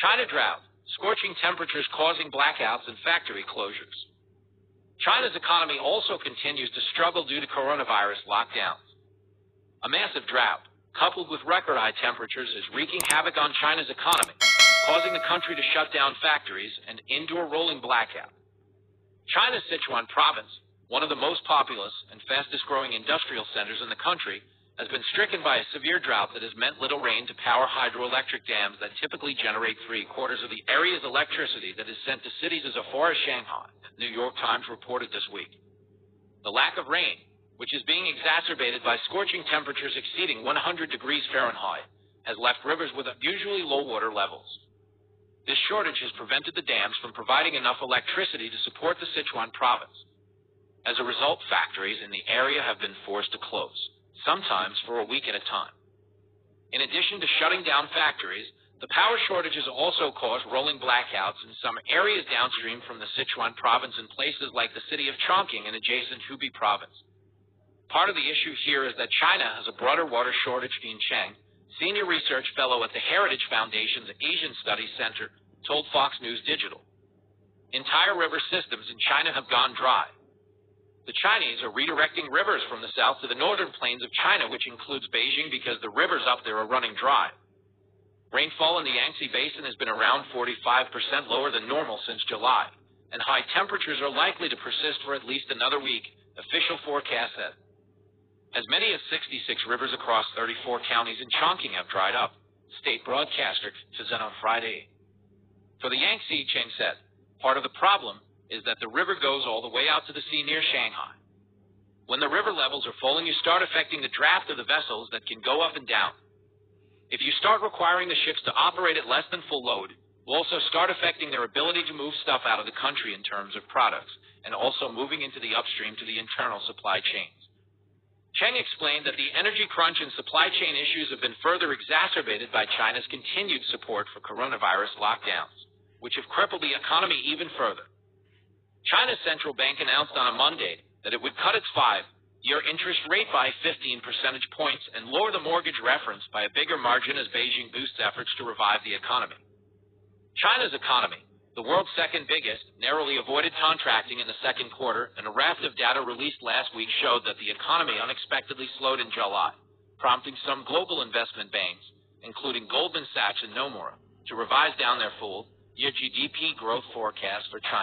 China drought, scorching temperatures causing blackouts and factory closures. China's economy also continues to struggle due to coronavirus lockdowns. A massive drought, coupled with record-high temperatures, is wreaking havoc on China's economy, causing the country to shut down factories and indoor rolling blackout. China's Sichuan province, one of the most populous and fastest-growing industrial centers in the country, has been stricken by a severe drought that has meant little rain to power hydroelectric dams that typically generate 3/4 of the area's electricity that is sent to cities as far as Shanghai, the New York Times reported this week. The lack of rain, which is being exacerbated by scorching temperatures exceeding 100 degrees Fahrenheit, has left rivers with unusually low water levels. This shortage has prevented the dams from providing enough electricity to support the Sichuan province. As a result, factories in the area have been forced to close, sometimes for a week at a time. In addition to shutting down factories, the power shortage has also caused rolling blackouts in some areas downstream from the Sichuan province in places like the city of Chongqing and adjacent Hubei province. Part of the issue here is that China has a broader water shortage. Dean Cheng, senior research fellow at the Heritage Foundation's Asian Studies Center, told Fox News Digital. Entire river systems in China have gone dry. The Chinese are redirecting rivers from the south to the northern plains of China, which includes Beijing, because the rivers up there are running dry. Rainfall in the Yangtze Basin has been around 45% lower than normal since July, and high temperatures are likely to persist for at least another week, official forecasts said. As many as 66 rivers across 34 counties in Chongqing have dried up, state broadcaster said on Friday. For the Yangtze, Cheng said, part of the problem is that the river goes all the way out to the sea near Shanghai. When the river levels are falling, you start affecting the draft of the vessels that can go up and down. If you start requiring the ships to operate at less than full load, will also start affecting their ability to move stuff out of the country in terms of products, and also moving into the upstream to the internal supply chains. Cheng explained that the energy crunch and supply chain issues have been further exacerbated by China's continued support for coronavirus lockdowns, which have crippled the economy even further. China's central bank announced on a Monday that it would cut its 5-year interest rate by 15 percentage points and lower the mortgage reference by a bigger margin as Beijing boosts efforts to revive the economy. China's economy, the world's second biggest, narrowly avoided contracting in the second quarter, and a raft of data released last week showed that the economy unexpectedly slowed in July, prompting some global investment banks, including Goldman Sachs and Nomura, to revise down their full-year GDP growth forecast for China.